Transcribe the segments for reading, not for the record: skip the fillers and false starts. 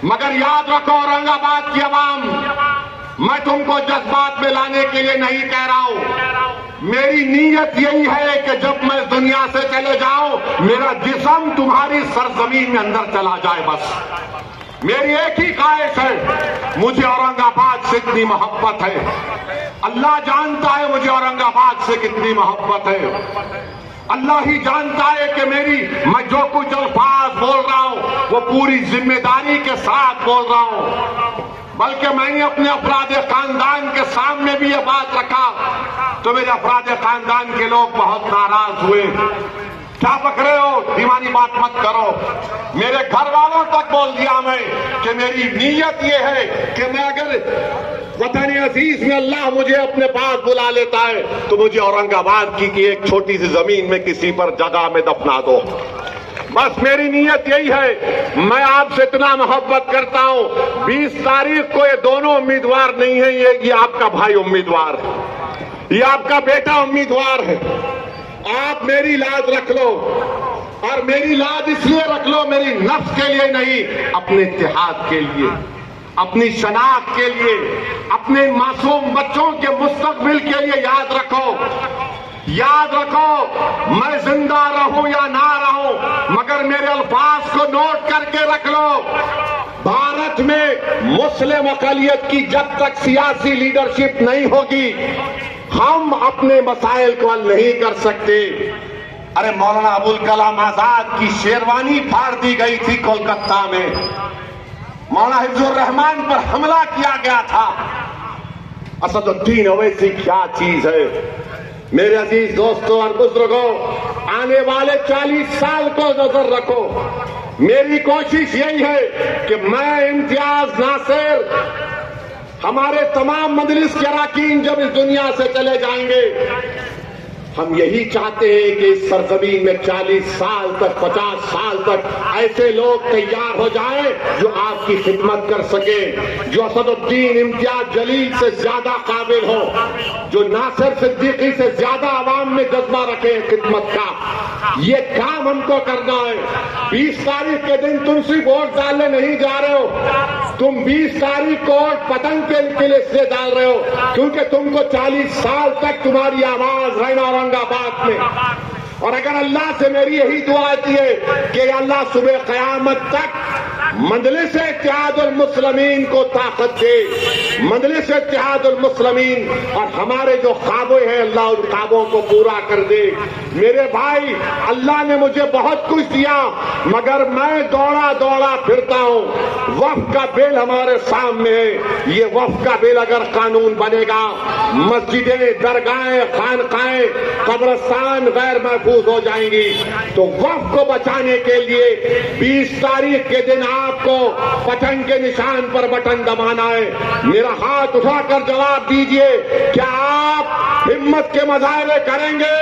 مگر یاد رکھو اورنگ آباد کی عوام، میں تم کو جذبات میں لانے کے لیے نہیں کہہ رہا ہوں، میری نیت یہی ہے کہ جب میں دنیا سے چلے جاؤں میرا جسم تمہاری سرزمین میں اندر چلا جائے، بس میری ایک ہی خواہش ہے۔ مجھے اورنگ آباد سے اتنی محبت ہے، اللہ جانتا ہے مجھے اورنگ آباد سے کتنی محبت ہے، اللہ ہی جانتا ہے کہ میں جو کچھ الفاظ بول رہا ہوں وہ پوری ذمہ داری کے ساتھ بول رہا ہوں، بلکہ میں نے اپنے افراد خاندان کے سامنے بھی یہ بات رکھا تو میرے افراد خاندان کے لوگ بہت ناراض ہوئے۔ کیا پکڑے ہو، دیوانی بات مت کرو۔ میرے گھر والوں تک بول دیا میں کہ میری نیت یہ ہے کہ میں اگر وطن عزیز میں اللہ مجھے اپنے پاس بلا لیتا ہے تو مجھے اورنگ آباد کی ایک چھوٹی سی زمین میں کسی پر جگہ میں دفنا دو، بس میری نیت یہی ہے۔ میں آپ سے اتنا محبت کرتا ہوں، 20 تاریخ کو یہ دونوں امیدوار نہیں ہیں، یہ آپ کا بھائی امیدوار ہے، یہ آپ کا بیٹا امیدوار ہے۔ آپ میری لاج رکھ لو، اور میری لاج اس لیے رکھ لو میری نفس کے لیے نہیں، اپنے اتحاد کے لیے، اپنی شناخت کے لیے، اپنے معصوم بچوں کے مستقبل کے لیے۔ یاد رکھو، یاد رکھو، میں زندہ رہوں یا نہ رہوں مگر میرے الفاظ کو نوٹ کر کے رکھ لو۔ بھارت میں مسلم اقلیت کی جب تک سیاسی لیڈرشپ نہیں ہوگی ہم اپنے مسائل کو حل نہیں کر سکتے۔ ارے مولانا ابوالکلام آزاد کی شیروانی پھاڑ دی گئی تھی کولکتہ میں، مولانا حفظ الرحمان پر حملہ کیا گیا تھا۔ اسد الدین اویسی کیا چیز ہے؟ میرے عزیز دوستوں اور بزرگوں، آنے والے 40 سال کو نظر رکھو۔ میری کوشش یہی ہے کہ میں، امتیاز ناصر، ہمارے تمام مجلس کے اراکین جب اس دنیا سے چلے جائیں گے ہم یہی چاہتے ہیں کہ اس سرزمین میں 40 سال تک، 50 سال تک ایسے لوگ تیار ہو جائیں جو آپ کی خدمت کر سکیں، جو اسد الدین امتیاز جلیل سے زیادہ قابل ہو، جو ناصر صدیقی سے زیادہ عوام میں جذبہ رکھیں خدمت کا۔ یہ کام ہم کو کرنا ہے۔ 20 تاریخ کے دن تم صرف ووٹ ڈالنے نہیں جا رہے ہو، تم 20 تاریخ کو ووٹ پتنگ کے لیے اس لیے ڈال رہے ہو کیونکہ تم کو 40 سال تک تمہاری آواز رہنا اورنگ آباد میں۔ اور اگر اللہ سے میری یہی دعا آتی ہے کہ اللہ صبح قیامت تک مجلس اتحاد المسلمین کو طاقت دے، مجلس اتحاد المسلمین، اور ہمارے جو خوابیں ہیں اللہ ان خوابوں کو پورا کر دے۔ میرے بھائی، اللہ نے مجھے بہت کچھ دیا مگر میں دوڑا دوڑا پھرتا ہوں۔ وقف کا بل ہمارے سامنے ہے، یہ وقف کا بل اگر قانون بنے گا مسجدیں، درگاہیں، خانقاہیں، قبرستان غیر محفوظ ہو جائیں گی۔ تو وقف کو بچانے کے لیے 20 تاریخ کے دن آپ کو پتنگ کے نشان پر بٹن دبانا ہے۔ میرا ہاتھ اٹھا کر جواب دیجئے، کیا آپ ہمت کے مظاہرے کریں گے؟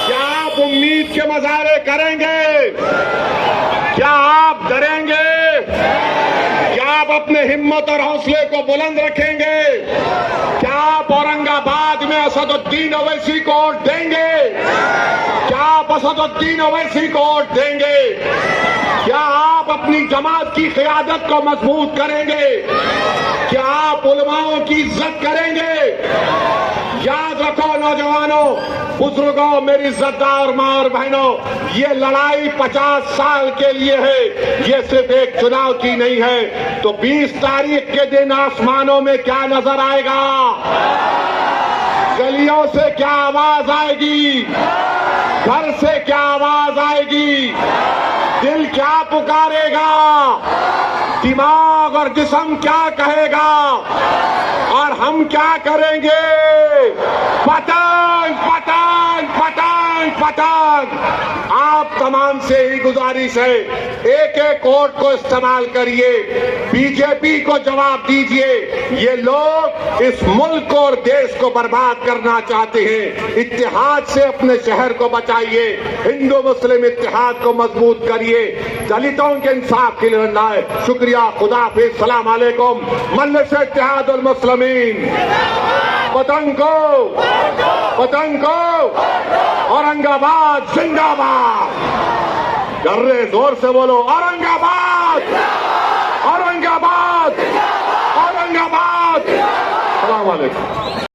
کیا آپ امید کے مظاہرے کریں گے؟ کیا آپ ڈریں گے؟ کیا آپ اپنے ہمت اور حوصلے کو بلند رکھیں گے؟ کیا آپ اورنگ آباد میں اسد الدین اویسی کو ووٹ دیں گے؟ کیا آپ اسد الدین اویسی کو ووٹ دیں گے؟ کیا آپ اپنی جماعت کی قیادت کو مضبوط کریں گے؟ کیا آپ علماؤں کی عزت کریں گے؟ یاد رکھو نوجوانوں، بزرگوں، میری عزتدار ماں اور بہنوں، یہ لڑائی 50 سال کے لیے ہے، یہ صرف ایک چناؤ کی نہیں ہے۔ تو 20 تاریخ کے دن آسمانوں میں کیا نظر آئے گا؟ گلیوں سے کیا آواز آئے گی؟ گھر سے کیا آواز آئے گی؟ دل کیا پکارے گا؟ دماغ اور جسم کیا کہے گا؟ اور ہم کیا کریں گے؟ پتنگ پتنگ پتنگ پتنگ۔ آپ تمام سے ہی گزارش ہے، ایک ایک ووٹ کو استعمال کریے، بی جے پی کو جواب دیجئے۔ یہ لوگ اس ملک اور دیش کو برباد کرنا چاہتے ہیں۔ اتحاد سے اپنے شہر کو بچائیے، ہندو مسلم اتحاد کو مضبوط کریے، دلتوں کے انصاف کے لیے لڑنا ہے۔ شکریہ، خدا حافظ، السلام علیکم۔ مجلس اتحاد المسلمین، پتنگ کو، پتنگ کو، اورنگ آباد زندہ باد۔ ڈر رہے، زور سے بولو، اورنگ آباد۔ السلام علیکم.